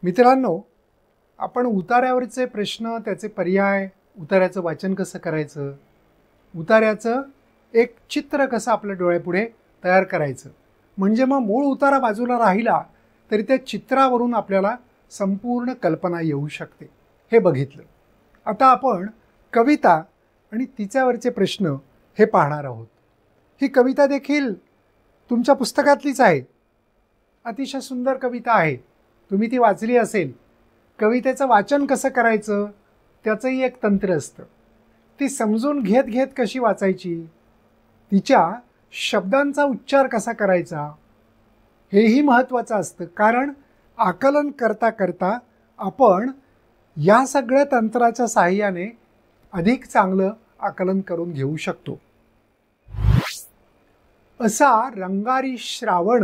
मित्रांनो, आपण उतार्यावरचे प्रश्न, त्याचे पर्याय, उतार्याचं वाचन कसं करायचं, उतार्याचं एक चित्र कसं आपल्या डोळ्यापुढे तयार करायचं, म्हणजे मग मूळ उतारा बाजूला राहिला तरी त्या चित्रावरून आपल्याला संपूर्ण कल्पना येऊ शकते, हे बघितलं. आता आपण कविता आणि तिच्यावरचे प्रश्न हे पाहणार आहोत. ही कविता देखील तुमच्या पुस्तकातलीच आहे. अतिशय सुंदर कविता आहे, तुम्ही ती वाचली असेल. कवितेचं वाचन कसं करायचं त्याचंही एक तंत्र असतं. ती समजून घेत घेत कशी वाचायची, तिच्या शब्दांचा उच्चार कसा करायचा, हेही महत्त्वाचं असतं. कारण आकलन करता करता आपण या सगळ्या तंत्राच्या साहाय्याने अधिक चांगलं आकलन करून घेऊ शकतो. असा रंगारी श्रावण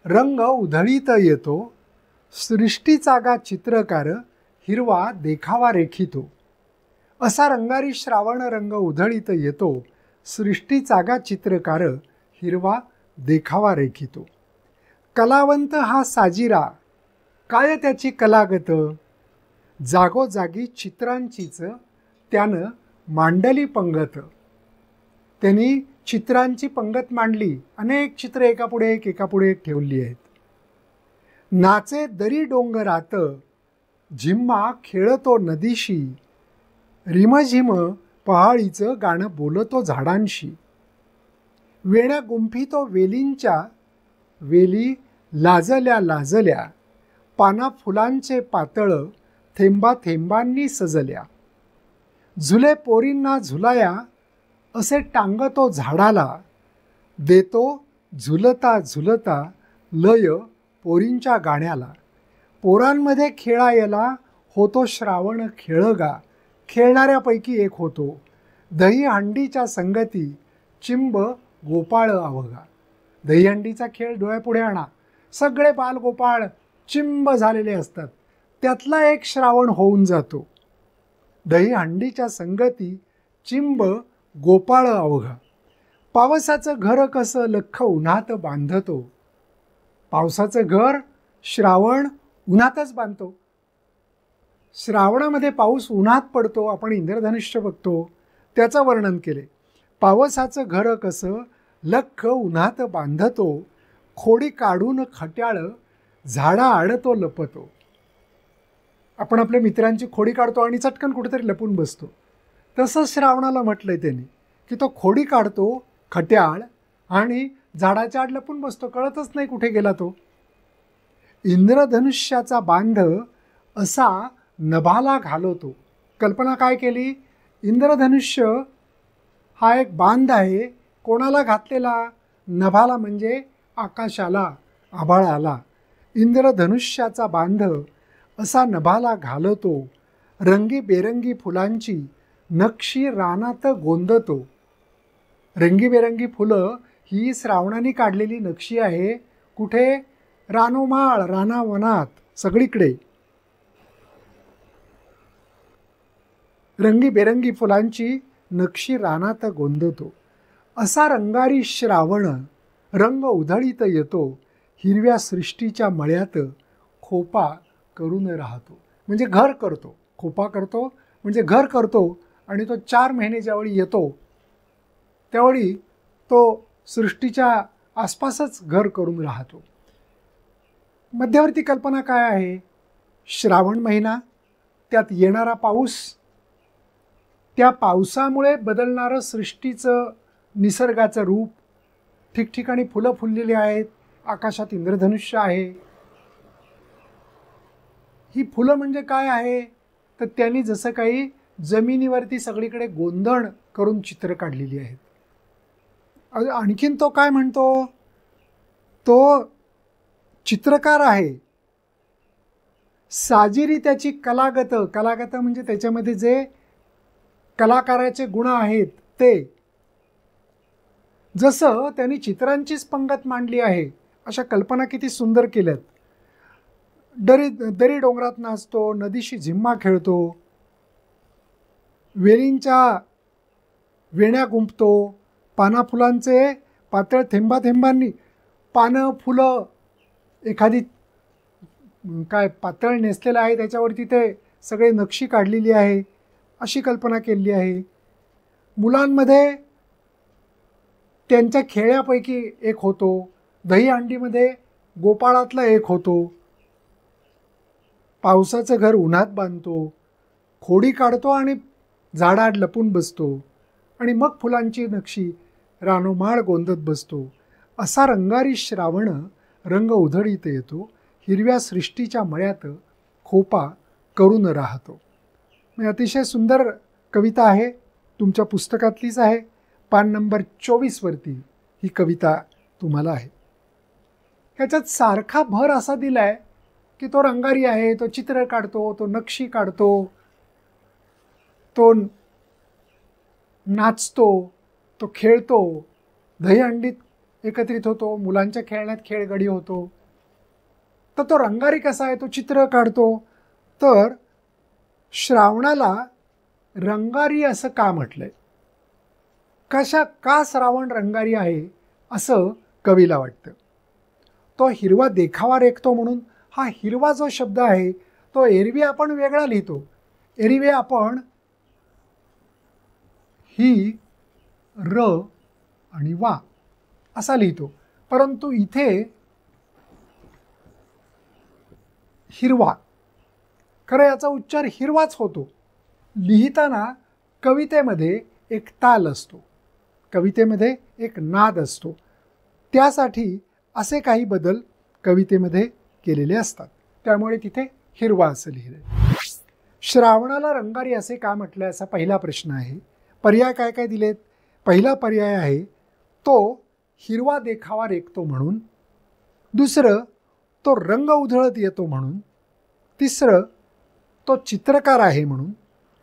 रंग उधळीत येतो, सृष्टीचा गा चित्रकार हिरवा देखावा रेखितो. असा रंगारी श्रावण रंग उधळीत येतो, सृष्टीचा गा चित्रकार हिरवा देखावा रेखितो. कलावंत हा साजिरा, काय त्याची कलागत, जागोजागी चित्रांचीच त्यानं मांडली पंगत. त्यांनी चित्रांची पंगत मांडली, अनेक चित्र एकापुढे एक ठेवली आहेत. नाचे दरी डोंगरात, झिम्मा खेळतो नदीशी, रिमझिम पहाडीचं गाणं बोलतो झाडांशी. वेण्या गुंफितो वेलींच्या, वेली लाजल्या लाजल्या, पाना फुलांचे पातळ थेंबा थेंबांनी सजल्या. झुले पोरींना झुलाया, असे टांगतो झाडाला, देतो झुलता झुलता लय पोरींच्या गाण्याला. पोरांमध्ये खेळायला होतो श्रावण खेळगा, खेळणाऱ्यापैकी एक होतो. दहीहंडीच्या संगती चिंब गोपाळ अवघा. दहीहंडीचा खेळ डोळ्यापुढे आणा, सगळे बालगोपाळ चिंब झालेले असतात, त्यातला एक श्रावण होऊन जातो. दहीहंडीच्या संगती चिंब गोपाळ अवघा. पावसाचं घर कसं लख्ख उन्हात बांधतो. पावसाचं घर श्रावण उन्हातच बांधतो. श्रावणामध्ये पाऊस उन्हात पडतो, आपण इंद्रधनुष्य बघतो, त्याचं वर्णन केले. पावसाचं घर कसं लख्ख उन्हात बांधतो, खोडी काढून खट्याळ झाडा आडतो लपतो. आपण आपल्या मित्रांची खोडी काढतो आणि चटकन कुठेतरी लपून बसतो. तसं श्रावणाला म्हटलंय त्यांनी की तो खोडी काढतो खट्याळ आणि झाडाच्या आड लपून बसतो, कळतच नाही कुठे गेला तो. इंद्रधनुष्याचा बांध असा नभाला घालवतो. कल्पना काय केली, इंद्रधनुष्य हा एक बांध आहे, कोणाला घातलेला, नभाला म्हणजे आकाशाला, आभाळाला. इंद्रधनुष्याचा बांध असा नभाला घालतो, रंगीबेरंगी फुलांची नक्षी रानात गोंदतो. रंगीबेरंगी फुलं ही श्रावणाने काढलेली नक्षी आहे. कुठे, रानोमाळ, रानावनात, सगळीकडे रंगीबेरंगी फुलांची नक्षी रानात गोंदतो. असा रंगारी श्रावण रंग उधळीत येतो, हिरव्या सृष्टीच्या मळ्यात खोपा करून राहतो. म्हणजे घर करतो, खोपा करतो म्हणजे घर करतो. आणि तो 4 महिने ज्यावेळी येतो त्यावेळी तो सृष्टीच्या आसपासच घर करून राहतो. मध्यवर्ती कल्पना काय आहे, श्रावण महिना, त्यात येणारा पाऊस, त्या पावसामुळे बदलणारं सृष्टीचं निसर्गाचं रूप, ठिकठिकाणी फुलं फुललेली आहेत, आकाशात इंद्रधनुष्य आहे. ही फुलं म्हणजे काय आहे, तर त्यांनी जसं काही जमिनीवरती सगळीकडे गोंधळ करून चित्र काढलेली आहेत. आणखीन तो काय म्हणतो, तो चित्रकार आहे. साजिरी त्याची कलागत, कलागत म्हणजे त्याच्यामध्ये जे कलाकाराचे गुण आहेत ते. जसं त्यांनी चित्रांचीच पंगत मांडली आहे, अशा कल्पना किती सुंदर केल्यात. दरी डोंगरात नाचतो, नदीशी झिम्मा खेळतो, वेलींच्या वेण्या गुंफतो, पाना फुलांचे पातळ थेंबाथेंबांनी पानं फुलं एखादी काय पातळ नेसलेलं आहे त्याच्यावरती ते सगळे नक्षी काढलेली आहे अशी कल्पना केलेली आहे. मुलांमध्ये त्यांच्या खेळ्यापैकी एक होतो, दहीहंडीमध्ये गोपाळातला एक होतो, पावसाचं घर उन्हात बांधतो, खोडी काढतो आणि झाडात लपून बसतो आणि मग फुलांची नक्षी रानोमाळ गोंदत बसतो. असा रंगारी श्रावण रंग उधळीत येतो, हिरव्या सृष्टीच्या मळ्यात खोपा करून राहतो. म्हणजे अतिशय सुंदर कविता आहे, तुमच्या पुस्तकातलीच आहे. पान नंबर 24वरती ही कविता तुम्हाला आहे. ह्याच्यात सारखा भर असा दिला आहे की तो रंगारी आहे, तो चित्र काढतो, तो नक्षी काढतो, तो नाचतो, तो खेळतो, दहीहंडीत एकत्रित होतो, मुलांच्या खेळण्यात खेळगडी होतो. तर तो रंगारी कसा आहे, तो चित्र काढतो. तर श्रावणाला रंगारी असं का म्हटलंय, का श्रावण रंगारी आहे असं कवीला वाटतं. तो हिरवा देखावा रेखतो म्हणून हा हिरवा जो शब्द आहे तो एरवी आपण वेगळा लिहितो. एरवी आपण ही र आणि वा असा लिहितो, परंतु इथे हिरवा, खरं याचा उच्चार हिरवाच होतो. लिहिताना कवितेमध्ये एक ताल असतो, कवितेमध्ये एक नाद असतो, त्यासाठी असे काही बदल कवितेमध्ये केलेले असतात, त्यामुळे तिथे हिरवा असं लिहिलंय. श्रावणाला रंगारी असे का म्हटलंय असा पहिला प्रश्न आहे. पर्याय काय काय दिलेत. पहिला पर्याय आहे तो हिरवा देखावा रेखतो म्हणून, दुसरं तो रंग उधळत येतो म्हणून, तिसरं तो चित्रकार आहे म्हणून,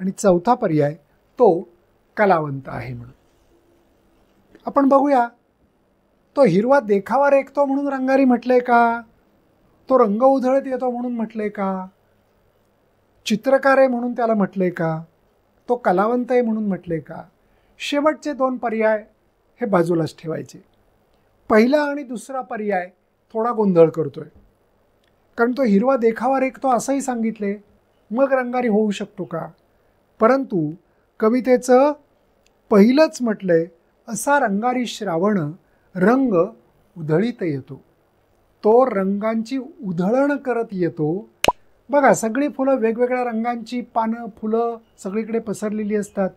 आणि चौथा पर्याय तो कलावंत आहे म्हणून. आपण बघूया, तो हिरवा देखावा रेखतो म्हणून रंगारी म्हटलंय का, तो रंग उधळत येतो म्हणून म्हटलंय का, चित्रकार आहे म्हणून त्याला म्हटलंय का, तो कलावंत आहे म्हणून म्हटलंय का. शेवटचे दोन पर्याय हे बाजूलाच ठेवायचे. पहिला आणि दुसरा पर्याय थोडा गोंधळ करतोय, कारण तो हिरवा देखावा रेखतो असंही सांगितले, मग रंगारी होऊ शकतो का. परंतु कवितेचं पहिलंच म्हटलंय, असा रंगारी श्रावण रंग उधळीत येतो, तो रंगांची उधळण करत येतो. बघा, सगळी फुलं वेगवेगळ्या रंगांची पानं फुलं सगळीकडे पसरलेली असतात,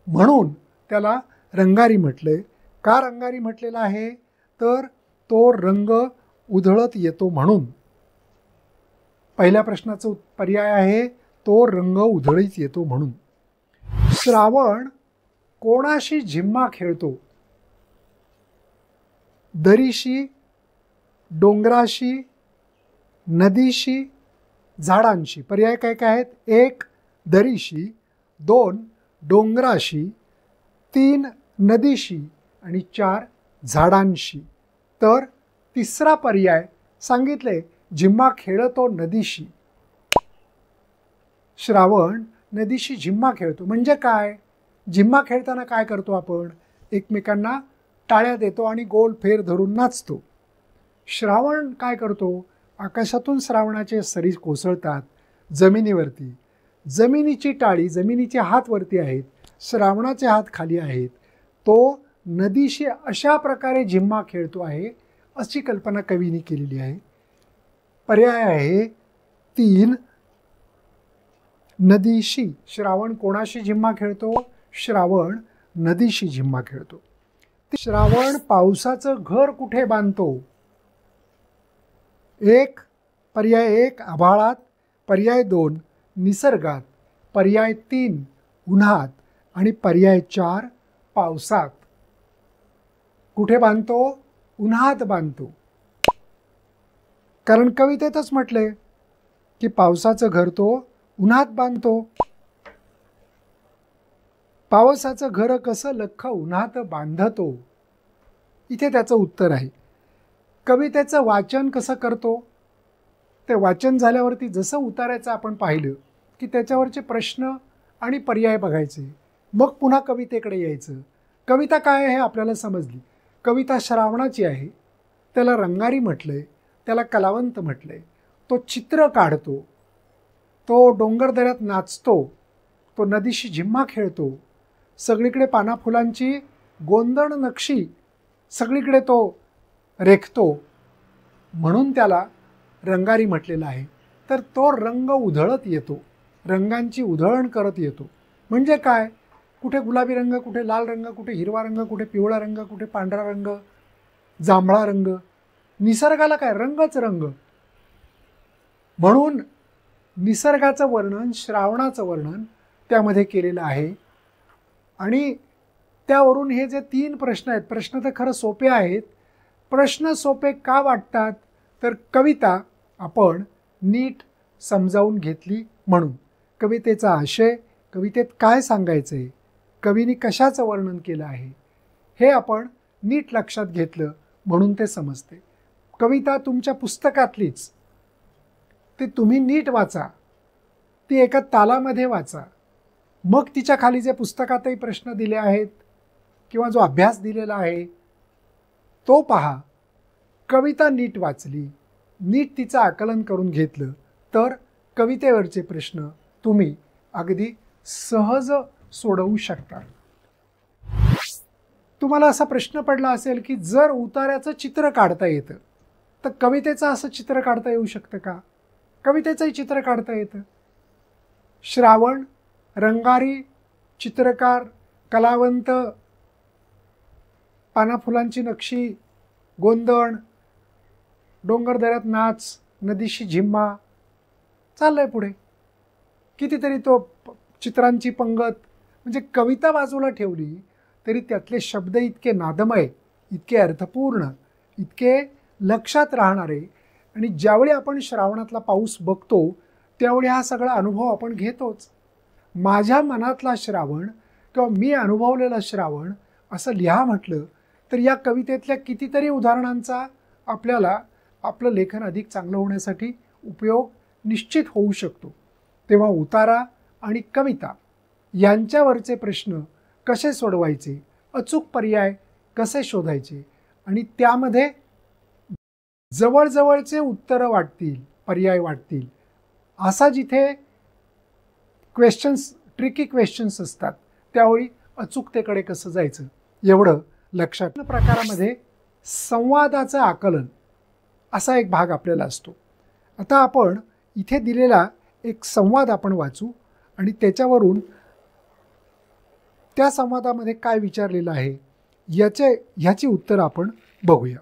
म्हणून त्याला रंगारी म्हटलंय. का रंगारी म्हटलेला आहे, तर तो रंग उधळत येतो म्हणून. पहिल्या प्रश्नाचा पर्याय आहे तो रंग उधळीत येतो म्हणून. श्रावण कोणाशी झिम्मा खेळतो, दरीशी, डोंगराशी, नदीशी, झाडांशी. पर्याय काय काय आहेत. 1 दरीशी, 2 डोंगराशी, 3 नदीशी आणि 4 झाडांशी. तर तिसरा पर्याय सांगितले, झिम्मा खेळतो नदीशी. श्रावण नदीशी झिम्मा खेळतो म्हणजे काय. झिम्मा खेळताना काय करतो आपण, एकमेकांना टाळ्या देतो आणि गोल फेर धरून नाचतो. श्रावण काय करतो, आकाशातून श्रावणाचे सरी कोसळतात जमिनीवरती, जमिनीची टाळी, जमिनीचे हात वरती आहेत, श्रावणाचे हात खाली आहेत, तो नदीशी अशा प्रकारे झिम्मा खेळतो आहे अशी कल्पना कवीने केलेली आहे. पर्याय आहे 3 नदीशी. श्रावण कोणाशी झिम्मा खेळतो, श्रावण नदीशी झिम्मा खेळतो. श्रावण पावसाचं घर कुठे बांधतो. 1 पर्याय 1 आभाळात, पर्याय 2 निसर्गात, पर्याय 3 उन्हात आणि पर्याय 4 पावसात. कुठे बांधतो, उन्हात बांधतो. कारण कवितेतच म्हटले की पावसाचं घर तो उन्हात बांधतो. पावसाचं घर कसं लख्ख उन्हात बांधतो, इथे त्याचं उत्तर आहे. कवितेचं वाचन कसं करतो, ते वाचन झाल्यावरती जसं उतारायचं आपण पाहिलं की त्याच्यावरचे प्रश्न आणि पर्याय बघायचे, मग पुन्हा कवितेकडे यायचं. कविता काय आहे हे आपल्याला समजली. कविता श्रावणाची आहे, त्याला रंगारी म्हटलंय, त्याला कलावंत म्हटलंय. तो चित्र काढतो, तो डोंगरदऱ्यात नाचतो, तो नदीशी झिम्मा खेळतो, सगळीकडे पानाफुलांची गोंधण नक्षी सगळीकडे तो रेखतो, म्हणून त्याला रंगारी म्हटलेलं आहे. तर तो रंग उधळत येतो, रंगांची उधळण करत येतो. म्हणजे काय, कुठे गुलाबी रंग, कुठे लाल रंग, कुठे हिरवा रंग, कुठे पिवळा रंग, कुठे पांढरा रंग, जांभळा रंग. निसर्गाला काय, रंगच रंग. म्हणून निसर्गाचं वर्णन, श्रावणाचं वर्णन त्यामध्ये केलेलं आहे. आणि त्यावरून हे जे 3 प्रश्न आहेत, प्रश्न तर खरं सोपे आहेत. प्रश्न सोपे का वाटतात, तर कविता आपण नीट समजावून घेतली म्हणून. कवितेचा आशय, कवितेत काय सांगायचं आहे, कवीने कशाचं वर्णन केलं आहे, हे आपण नीट लक्षात घेतलं म्हणून ते समजते. कविता तुमच्या पुस्तकातलीच, ती तुम्ही नीट वाचा, ती एका तालामध्ये वाचा. मग तिच्या खाली जे पुस्तकातही प्रश्न दिले आहेत किंवा जो अभ्यास दिलेला आहे तो पहा. कविता नीट वाचली, नीट तिचं आकलन करून घेतलं तर कवितेवरचे प्रश्न तुम्ही अगदी सहज सोडवू शकता. तुम्हाला असा प्रश्न पडला असेल की जर उतार्याचं चित्र काढता येतं तर कवितेचं असं चित्र काढता येऊ शकतं का? कवितेचंही चित्र काढता येतं. श्रावण, रंगारी, चित्रकार, कलावंत, पानाफुलांची नक्षी, गोंधण, डोंगरदऱ्यात नाच, नदीशी झिम्मा, चाललंय पुढे कितीतरी तो चित्रांची पंगत. म्हणजे कविता बाजूला ठेवली तरी त्यातले शब्द इतके नादमय, इतके अर्थपूर्ण, इतके लक्षात राहणारे. आणि ज्यावेळी आपण श्रावणातला पाऊस बघतो त्यावेळी हा सगळा अनुभव आपण घेतोच. माझ्या मनातला श्रावण किंवा मी अनुभवलेला श्रावण असं लिहा म्हटलं तर या कवितेतल्या कितीतरी उदाहरणांचा आपल्याला आपलं लेखन अधिक चांगलं होण्यासाठी उपयोग निश्चित होऊ शकतो. तेव्हा उतारा आणि कविता यांच्यावरचे प्रश्न कसे सोडवायचे, अचूक पर्याय कसे शोधायचे आणि त्यामध्ये जवळजवळचे उत्तरं वाटतील, पर्याय वाटतील, असा जिथे क्वेश्चन्स, ट्रिकी क्वेश्चन्स असतात त्यावेळी अचूकतेकडे कसं जायचं एवढं लक्षात. प्रकारामध्ये संवादाचं आकलन असा एक भाग आपल्याला असतो. आता आपण इथे दिलेला एक संवाद आपण वाचू आणि त्याच्यावरून त्या संवादामध्ये काय विचारलेलं आहे ह्याची उत्तरं आपण बघूया.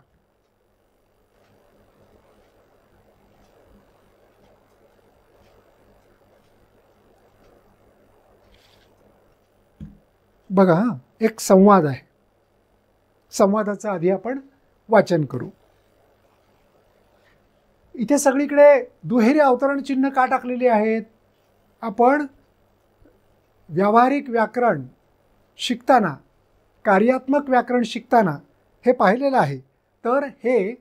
बघा, एक संवाद आहे. संवादाचं आधी आपण वाचन करू. इथे सगळीकडे दुहेरी अवतरण चिन्ह का टाकलेली आहेत? आपण व्यावहारिक व्याकरण शिकताना, कार्यात्मक व्याकरण शिकताना हे पाहिलेलं आहे. तर हे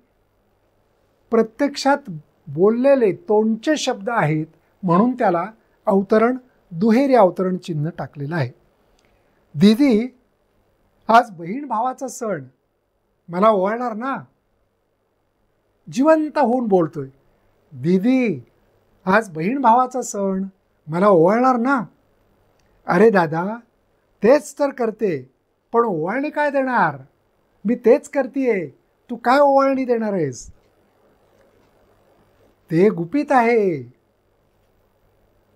प्रत्यक्षात बोललेले तोंडचे शब्द आहेत म्हणून त्याला अवतरण, दुहेरी अवतरण चिन्ह टाकलेलं आहे. दीदी, आज बहीण भावाचा सण, मला ओवाळणार ना? जिवंत होऊन बोलतोय. दीदी, आज बहीण भावाचा सण, मला ओवाळणार ना? अरे दादा, तेच तर करते, पण ओवाळणी काय देणार? मी तेच करतीये, तू काय ओवाळणी देणार आहेस? ते गुपित आहे.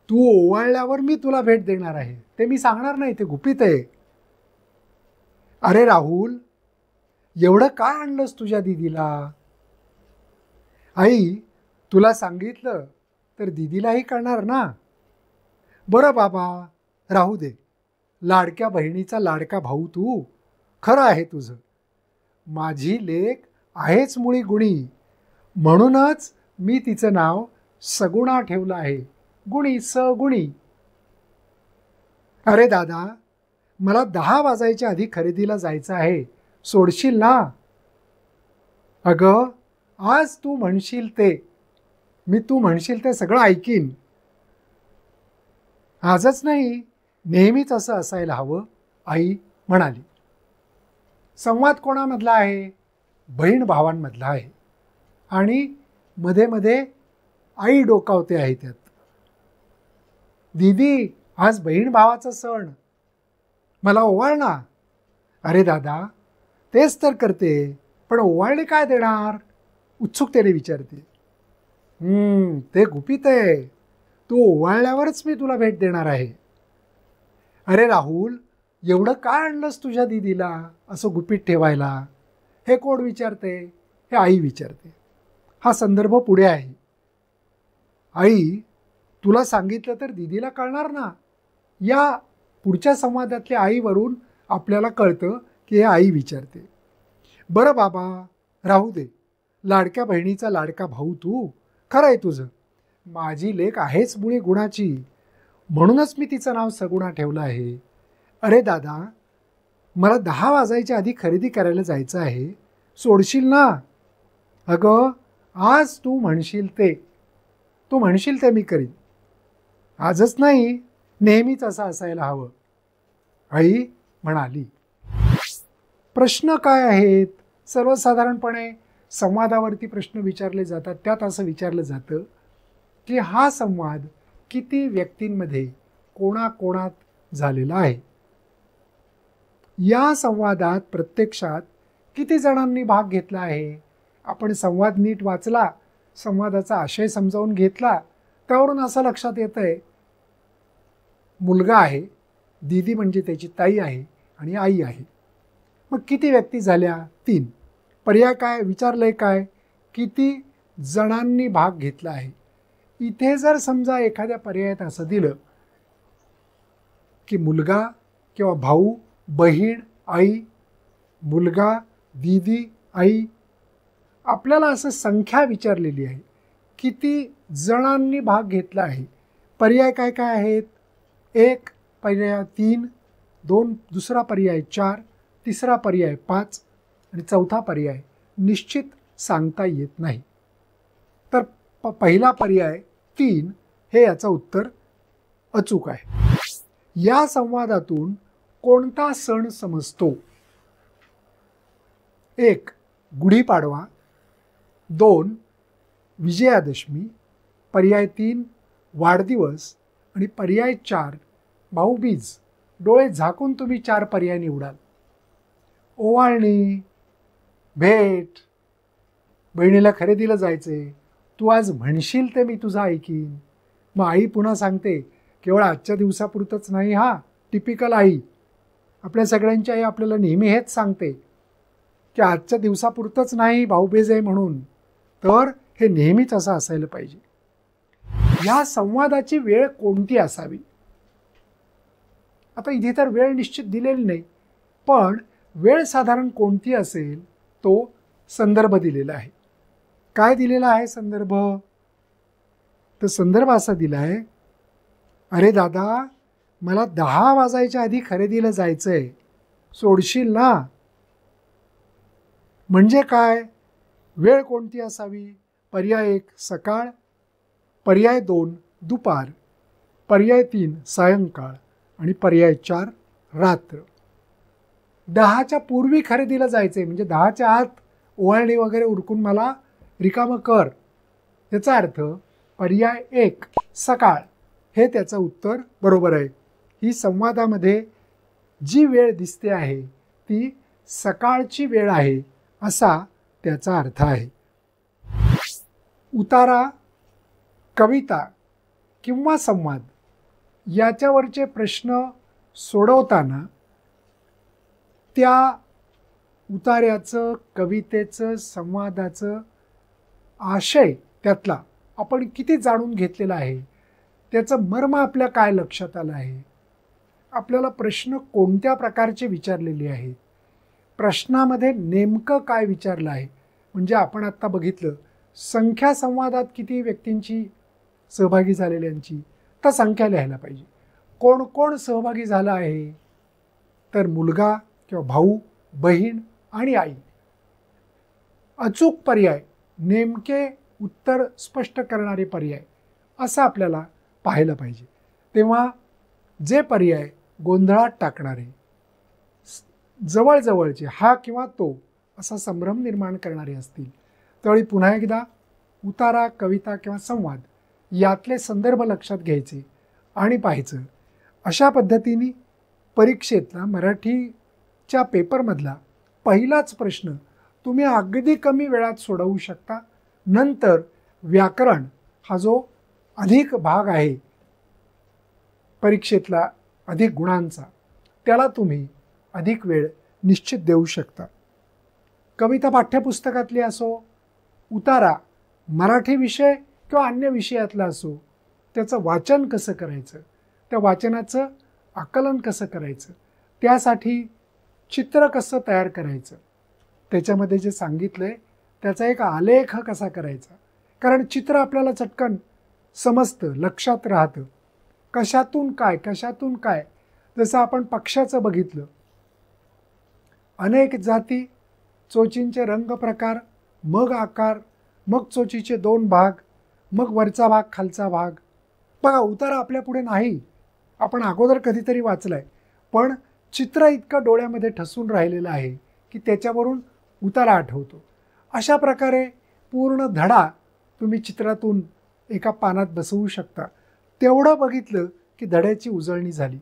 तू ओवाळल्यावर मी तुला भेट देणार आहे, ते मी सांगणार नाही, ते गुपित आहे. अरे राहुल, एवढं काय आणलंस तुझ्या दीदीला? आई, तुला सांगितलं तर दीदीलाही कळणार ना. बरं बाबा, राहू दे. लाडक्या बहिणीचा लाडका भाऊ तू, खरं आहे तुझं. माझी लेक आहेच मुळी गुणी, म्हणूनच मी तिचं नाव सगुणा ठेवलं आहे. गुणी, सगुणी. अरे दादा, मला 10 वाजायच्या आधी खरेदीला जायचं आहे, सोडशील ना? अगं, आज तू म्हणशील ते, मी तू म्हणशील ते सगळं ऐकीन. आजच नाही, नेहमीच असं असायला हवं, आई म्हणाली. संवाद कोणामधला आहे? बहीण भावांमधला आहे आणि मध्ये मध्ये आई डोकावते आहे त्यात. दीदी, आज बहीण भावाचा सण, मला ओवाळ ना. अरे दादा, तेच तर करते, पण ओवाळणी काय देणार, उत्सुकतेने विचारते. ते गुपित आहे, तू ओवाळल्यावरच मी तुला भेट देणार आहे. अरे राहुल, एवढं काय आणलंस तुझ्या दीदीला असं गुपित ठेवायला, हे कोण विचारते, हे आई विचारते. हा संदर्भ पुढे आहे. आई, तुला सांगितलं तर दीदीला कळणार ना. या पुढच्या संवादातल्या आईवरून आपल्याला कळतं की हे आई विचारते. बरं बाबा, राहू दे, लाडक्या बहिणीचा लाडका भाऊ तू, खरं आहे तुझं. माझी लेक आहेच मुळी गुणाची, म्हणूनच मी तिचं नाव सगुणा ठेवलं आहे. अरे दादा, मला 10 वाजायच्या आधी खरेदी करायला जायचं आहे, सोडशील ना. अगं, आज तू म्हणशील ते मी करीन. आजच नाही, नेहमीच असं असायला हवं, आई म्हणाली. प्रश्न काय आहेत? सर्वसाधारणपणे संवादावरती प्रश्न विचारले जातात. त्यात असं विचारलं जातं की हा संवाद किती व्यक्तींमध्ये कोणाकोणात झालेला आहे. या संवादात प्रत्यक्षात किती जणांनी भाग घेतला आहे. आपण संवाद नीट वाचला, संवादाचा आशय समजावून घेतला, त्यावरून असं लक्षात येतंय मुलगा आहे, दीदी म्हणजे त्याची ताई आहे आणि आई आहे. मग किती व्यक्ती झाल्या? 3. पर्याय काय विचारलंय, काय किती जणांनी भाग घेतला आहे. इथे जर समजा एखाद्या पर्यायात असं दिलं की मुलगा किंवा भाऊ, बहीण, आई, मुलगा, दीदी, आई, आपल्याला असं संख्या विचारलेली आहे, किती जणांनी भाग घेतला आहे. पर्याय काय काय आहेत? 1 पर्याय 3, 2 दुसरा पर्याय 4, तिसरा पर्याय 5 आणि चौथा पर्याय निश्चित सांगता येत नाही. तर पहिला पर्याय 3 हे याचं उत्तर अचूक आहे. या संवादातून कोणता सण समजतो? 1 गुढीपाडवा, 2 विजयादशमी, पर्याय 3 वाढदिवस आणि पर्याय 4 भाऊबीज. डोळे झाकून तुम्ही 4 पर्याय निवडाल. ओवाळणी, भेट, बहिणीला खरेदीला जायचे, तू आज म्हणशील ते मी तुझं ऐकीन. मग आई पुन्हा सांगते, केवळ आजच्या दिवसापुरतंच नाही. हा टिपिकल आई, आपल्या सगळ्यांची आई आपल्याला नेहमी हेच सांगते की आजच्या दिवसापुरतंच नाही, भाऊबीज आहे म्हणून, तर हे नेहमीच असं असायला पाहिजे. या संवादाची वेळ कोणती असावी? आता इथे तर वेळ निश्चित दिलेली नाही, पण वेळ साधारण कोणती असेल तो संदर्भ दिलेला आहे. काय दिलेला आहे संदर्भ? तर संदर्भ असा दिला आहे, अरे दादा, मला 10 वाजायच्या आधी खरेदीला जायचंय, सोडशील ना. म्हणजे काय? वेळ कोणती असावी? पर्याय 1 सकाळ, पर्याय 2 दुपार, पर्याय 3 सायंकाळ आणि पर्याय 4 रात्र. 10च्या पूर्वी खरेदीला जायचे म्हणजे 10च्या आत ओवाळणी वगैरे उरकून मला रिकामं कर. याचा अर्थ पर्याय 1 सकाळ हे त्याचं उत्तर बरोबर आहे. ही संवादामध्ये जी वेळ दिसते आहे ती सकाळची वेळ आहे असा त्याचा अर्थ आहे. उतारा, कविता किंवा संवाद याच्यावरचे प्रश्न सोडवताना त्या उतार्याचं, कवितेचं, संवादाचं आशय त्यातला आपण किती जाणून घेतलेला आहे, त्याचं मर्म आपल्या काय लक्षात आलं आहे, आपल्याला प्रश्न कोणत्या प्रकारचे विचारलेले आहेत, प्रश्नामध्ये नेमकं काय विचारलं आहे. म्हणजे आपण आत्ता बघितलं संख्या संवादात किती व्यक्तींची सहभागी झालेल्यांची, तर संख्या लिहायला पाहिजे. कोण कोण सहभागी झालं आहे? तर मुलगा किंवा भाऊ, बहीण आणि आई. अचूक पर्याय, नेमके उत्तर स्पष्ट करणारे पर्याय असं आपल्याला पाहायला पाहिजे. तेव्हा जे पर्याय गोंधळात टाकणारे, जवळजवळचे हा किंवा तो असा संभ्रम निर्माण करणारे असतील. त्यावेळी पुन्हा एकदा उतारा, कविता किंवा संवाद यातले संदर्भ लक्षात घ्यायचे आणि पाहायचं. अशा पद्धतीने परीक्षेतला मराठीच्या पेपरमधला पहिलाच प्रश्न तुम्ही अगदी कमी वेळात सोडवू शकता. नंतर व्याकरण हा जो अधिक भाग आहे परीक्षेतला अधिक गुणांचा, त्याला तुम्ही अधिक वेळ निश्चित देऊ शकता. कविता पाठ्यपुस्तकातली असो, उतारा मराठी विषय किंवा अन्य विषयातला असो, त्याचं वाचन कसं करायचं, त्या वाचनाचं आकलन कसं करायचं, त्यासाठी चित्र कसं तयार करायचं, त्याच्यामध्ये जे सांगितलं आहे त्याचा एक आलेख कसा करायचा. कारण चित्र आपल्याला चटकन समजतं, लक्षात राहतं. कशातून काय. जसं आपण पक्ष्याचं बघितलं, अनेक जाती, चोचींचे रंग प्रकार, मग आकार, मग चोचीचे 2 भाग, मग वरचा भाग, खालचा भाग. बघा, उतारा आपल्या पुढे नाही, आपण अगोदर कधीतरी वाचलाय, पण चित्र इतकं डोळ्यामध्ये ठसून राहिलेलं आहे की त्याच्यावरून उतारा आठवतो. अशा प्रकारे पूर्ण धडा तुम्ही चित्रातून एका पानात बसवू शकता. तेवढं बघितलं की धड्याची उजळणी झाली.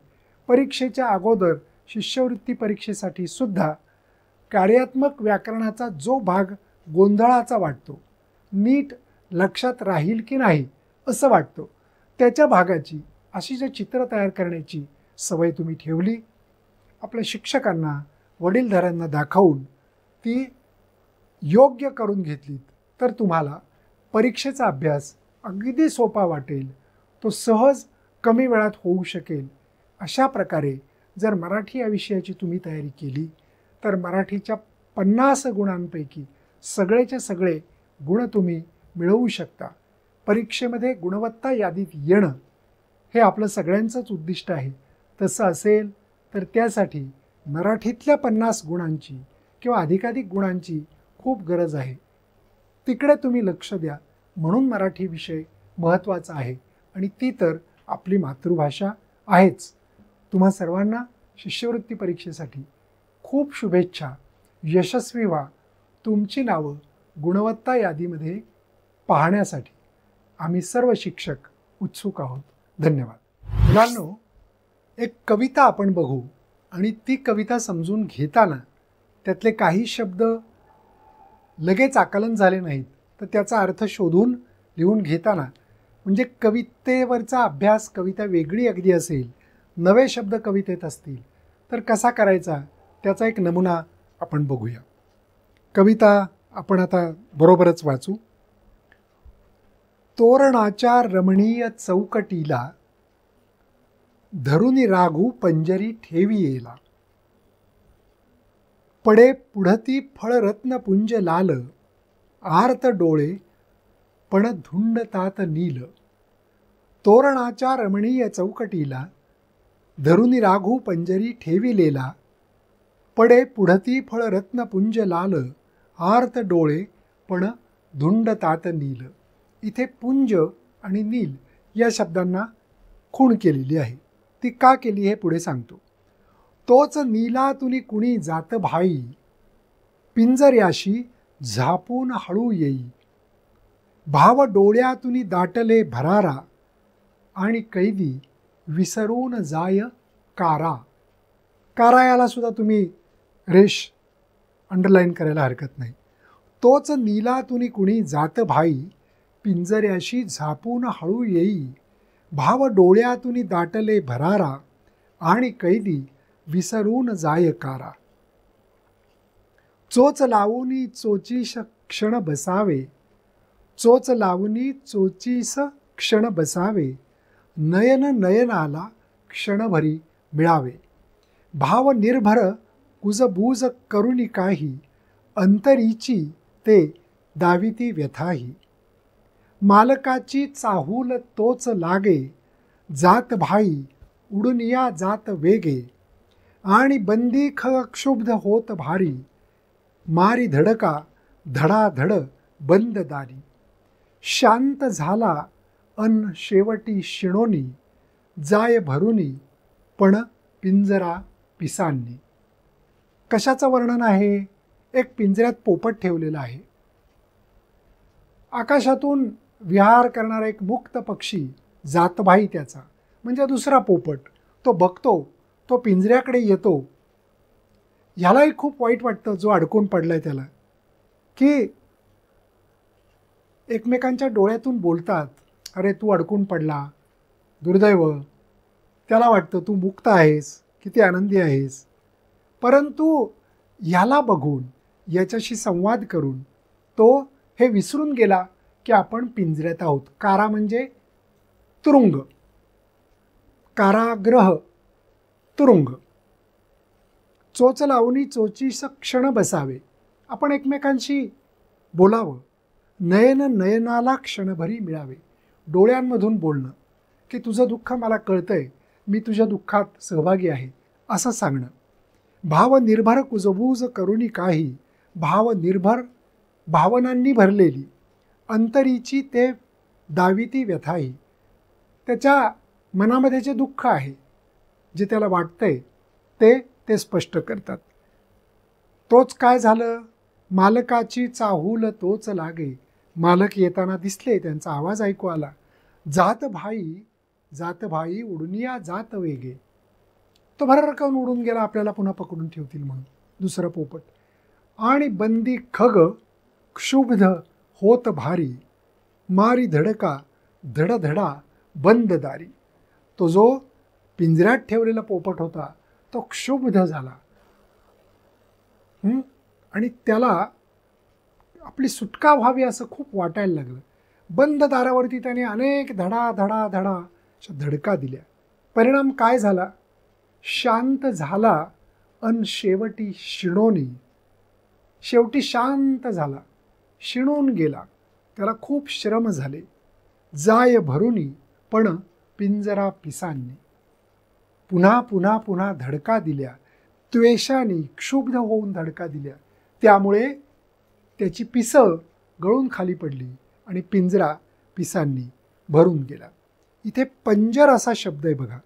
परीक्षेच्या अगोदर शिष्यवृत्ती परीक्षेसाठी सुद्धा कार्यात्मक व्याकरणाचा जो भाग गोंधळाचा वाटतो, नीट लक्षात राहील की नाही असं वाटतं, त्याच्या भागाची अशी जे चित्र तयार करण्याची सवय तुम्ही ठेवली, आपल्या शिक्षकांना, वडीलधाऱ्यांना दाखवून ती योग्य करून घेतलीत, तर तुम्हाला परीक्षेचा अभ्यास अगदी सोपा वाटेल, तो सहज कमी वेळात होऊ शकेल. अशा प्रकारे जर मराठी या विषयाची तुम्ही तयारी केली तर मराठीच्या 50 गुणांपैकी सगळेच्या सगळे गुण तुम्ही मिळवू शकता. परीक्षेमध्ये गुणवत्ता यादीत येणं हे आपलं सगळ्यांचंच उद्दिष्ट आहे. तसं असेल तर त्यासाठी मराठीतल्या 50 गुणांची किंवा अधिकाधिक गुणांची खूप गरज आहे. तिकडे तुम्ही लक्ष द्या. म्हणून मराठी विषय महत्त्वाचा आहे आणि ती तर आपली मातृभाषा आहेच. तुम्हा सर्वांना शिष्यवृत्ती परीक्षेसाठी खूप शुभेच्छा. यशस्वी व्हा. तुमची नावं गुणवत्ता यादीमध्ये पाहण्यासाठी आम्ही सर्व शिक्षक उत्सुक आहोत. धन्यवाद. मुलांनो, एक कविता आपण बघू आणि ती कविता समजून घेताना त्यातले काही शब्द लगेच आकलन झाले नाहीत तर त्याचा अर्थ शोधून लिहून घेताना, म्हणजे कवितेवरचा अभ्यास, कविता वेगळी अगदी असेल, नवे शब्द कवितेत असतील तर कसा करायचा त्याचा एक नमुना आपण बघूया. कविता आपण आता बरोबरच वाचू. तोरणाच्या रमणीय चौकटीला धरुनी राघू पंजरी ठेवी येला. पडे पुढती फळरत्न पुंज लाल, आर्त डोळे पण धुंडतात नील. तोरणाच्या रमणीय चौकटीला धरुनी राघू पंजरी ठेविलेला. पडे पुढती फळरत्न पुंज लाल, आर्त डोळे पण धुंडतात नील. इथे पुंज आणि नील या शब्दांना खूण केलेली आहे. ती का केली हे पुढे सांगतो. तोच नीलातुनी कुणी जात भाई, पिंजऱ्याशी झापून हळू येई. भाव डोळ्यातुनी दाटले भरारा, आणि कैदी विसरून जाय कारा. कारा याला सुद्धा तुम्ही रेष अंडरलाईन करायला हरकत नाही. तोच नीलातुनी कुणी जात भाई, पिंजऱ्याशी झापून हळू येई. भाव डोळ्यातुनी दाटले भरारा, आणि कैदी विसरून जाय कारा. चोच लावूनी चोचीस क्षण बसावे, चोच लावूनी चोचीस क्षण बसावे. नयन नयनाला क्षणभरी मिळावे. भाव निर्भर कुजबूज करुनी काही, अंतरीची ते दाविती व्यथाही. मालकाची चाहूल तोच लागे, जात भाई उडून या जात वेगे. आणि बंदी क्षुब्ध होत भारी, मारी धडका धडाधड बंद दारी. शांत झाला अन शेवटी शिणोनी, जाय भरुनी पण पिंजरा पिसांनी. कशाचं वर्णन आहे? एक पिंजऱ्यात पोपट ठेवलेला आहे. आकाशातून विहार करणारा एक मुक्त पक्षी जातभाई त्याचा म्हणजे दुसरा पोपट तो बघतो, तो पिंजऱ्याकडे येतो. ह्यालाही खूप वाईट वाटतं जो अडकून पडलाय त्याला, की एकमेकांच्या डोळ्यातून बोलतात, अरे तू अडकून पडला, दुर्दैव. त्याला वाटतं तू मुक्त आहेस, किती आनंदी आहेस. परंतु ह्याला बघून, याच्याशी संवाद करून तो हे विसरून गेला की आपण पिंजऱ्यात आहोत. कारा म्हणजे तुरुंग, कारागृह, तुरुंग. चोच लावणी चोचीस क्षण बसावे. आपण एकमेकांशी बोलावं, नयन नयनाला क्षणभरी मिळावे. डोळ्यांमधून बोलणं की तुझं दुःख मला कळतंय, मी तुझ्या दुःखात सहभागी आहे असं सांगणं. भावनिर्भर कुजबूज करुणी काही, भावनिर्भर भावनांनी भरलेली अंतरीची ते दाविती व्यथाही. त्याच्या मनामध्ये जे दुःख आहे, जे त्याला वाटतंय ते स्पष्ट करतात. तोच काय झालं, मालकाची चाहूल तोच लागे. मालक येताना दिसले, त्यांचा आवाज ऐकू आला. जात भाई उडूनिया जात वेगे. तो भररकन उडून गेला, आपल्याला पुन्हा पकडून ठेवतील म्हणून. दुसरं पोपट. आणि बंदी खग क्षुब्ध होत भारी, मारी धडका धडधडा बंद दारी. तो जो पिंजऱ्यात ठेवलेला पोपट होता तो क्षुब्ध झाला आणि त्याला आपली सुटका व्हावी असं खूप वाटायला लागलं. बंद दारावरती त्याने अनेक धडा धडा धडा अशा धडका दिल्या. परिणाम काय झाला, शांत झाला अन शेवटी शिणोनी. शेवटी शांत झाला, शिणून गेला. त्याला खूप श्रम झाले. जाय भरुनी पण पिंजरा पिसांनी. पुन्हा पुन्हा पुन्हा धडका दिल्या, त्वेषाने क्षुब्ध होऊन धडका दिल्या. त्यामुळे त्याची पिसं गळून खाली पडली आणि पिंजरा पिसांनी भरून गेला. इथे पंजर असा शब्द आहे बघा.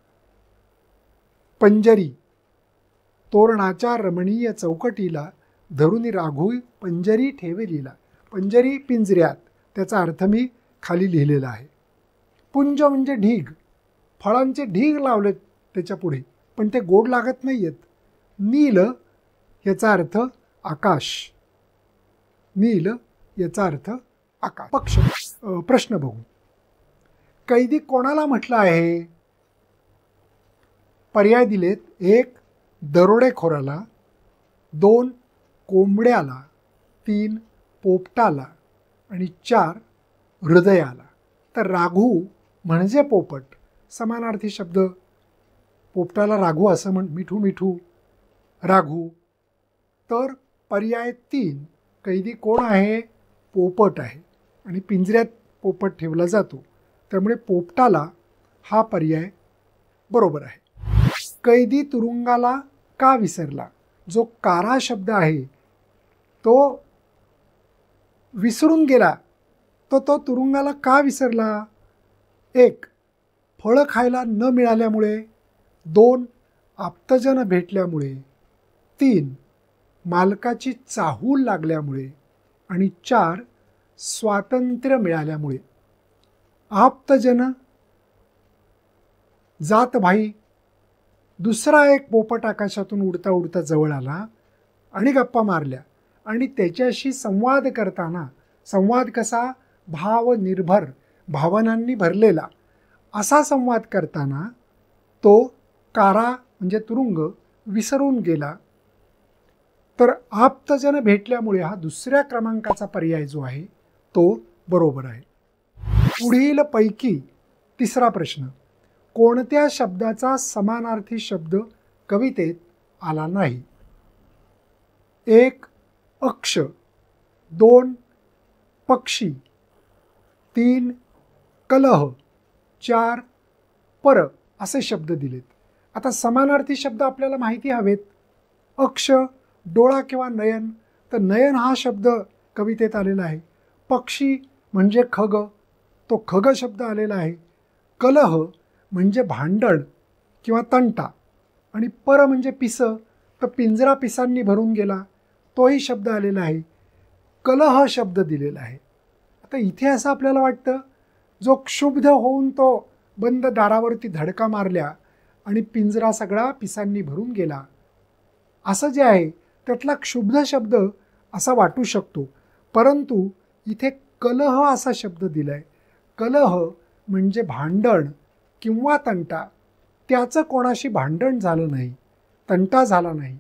पंजरी, तोरणाच्या रमणीय चौकटीला धरुनी राघू पंजरी ठेवलीला. पंजरी पिंजऱ्यात, त्याचा अर्थ मी खाली लिहिलेला आहे. पुंज म्हणजे ढीग, फळांचे ढीग लावलेत त्याच्या पुढे, पण ते गोड लागत नाही आहेत. नील याचा अर्थ आकाश. नील याचा अर्थ आकाश. पक्ष. प्रश्न बघू. कैदी कोणाला म्हटलं आहे? पर्याय दिलेत. 1 दरोडेखोराला, 2 कोंबड्याला, 3 पोपटाला आणि 4 हृदयाला. तर राघू म्हणजे पोपट. समानार्थी शब्द. पोपटाला राघू असं मिठू मिठू राघू. तर पर्याय 3 कैदी कोण आहे? पोपट आहे आणि पिंजऱ्यात पोपट ठेवला जातो, त्यामुळे पोपटाला हा पर्याय बरोबर आहे. कैदी तुरुंगाला का विसरला? जो कारा शब्द आहे तो विसरून गेला. तो तुरुंगाला का विसरला? 1 फळं खायला न मिळाल्यामुळे, 2 आप्तजन भेटल्यामुळे, 3 मालकाची चाहूल लागल्यामुळे आणि 4 स्वातंत्र्य मिळाल्यामुळे. आप्तजन, जातभाई. दुसरा एक पोपट आकाशातून उडता उडता जवळ आला आणि गप्पा मारल्या आणि त्याच्याशी संवाद करताना, संवाद कसा? भावनिर्भर, भावनांनी भरलेला असा संवाद करताना तो कारा म्हणजे तुरुंग विसरून गेला. तर आप्तजन भेटल्यामुळे हा दुसऱ्या क्रमांकाचा पर्याय जो आहे तो बरोबर आहे. पुढील पैकी तिसरा प्रश्न. कोणत्या शब्दाचा समानार्थी शब्द कवितेत आला नाही? 1 अक्ष, 2 पक्षी, 3 कलह, 4 पर असे शब्द दिलेत. आता समानार्थी शब्द आपल्याला माहिती हवेत. अक्ष डोळा किंवा नयन, तर नयन हा शब्द कवितेत आलेला आहे. पक्षी म्हणजे खग, तो खग शब्द आलेला आहे. कलह म्हणजे भांडण किंवा तंटा आणि पर म्हणजे पिसं, तर पिंजरा पिसांनी भरून गेला तोही शब्द आलेला आहे. कलह शब्द दिलेला आहे. आता इथे असं आपल्याला वाटतं, जो क्षुब्ध होऊन तो बंद दारावरती धडका मारल्या आणि पिंजरा सगळा पिसांनी भरून गेला, असं जे आहे त्यातला क्षुब्ध शब्द असा वाटू शकतो. परंतु इथे कलह असा शब्द दिलाय. कलह म्हणजे भांडण किंवा तंटा. त्याचं कोणाशी भांडण झालं नाही, तंटा झाला नाही,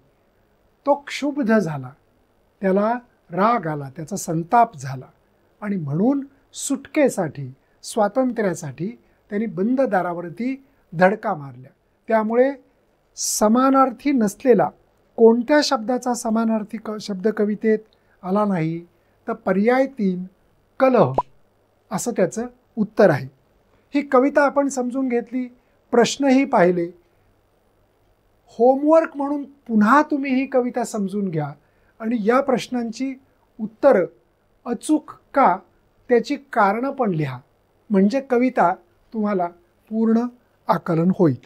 तो क्षुब्ध झाला, त्याला राग आला, त्याचा संताप झाला आणि म्हणून सुटकेसाठी, स्वातंत्र्यासाठी त्यांनी बंद दारावरती धडका मारल्या. त्यामुळे समानार्थी नसलेला कोणत्या शब्दाचा समानार्थी शब्द कवितेत आला नाही, तर पर्याय 3 कलह असं त्याचं उत्तर आहे. ही कविता आपण समजून घेतली, प्रश्नही पाहिले. होमवर्क म्हणून पुन्हा तुम्ही ही कविता समजून घ्या आणि या प्रश्नांची उत्तरं अचूक का त्याची कारणं पण लिहा, म्हणजे कविता तुम्हाला पूर्ण आकलन होईल.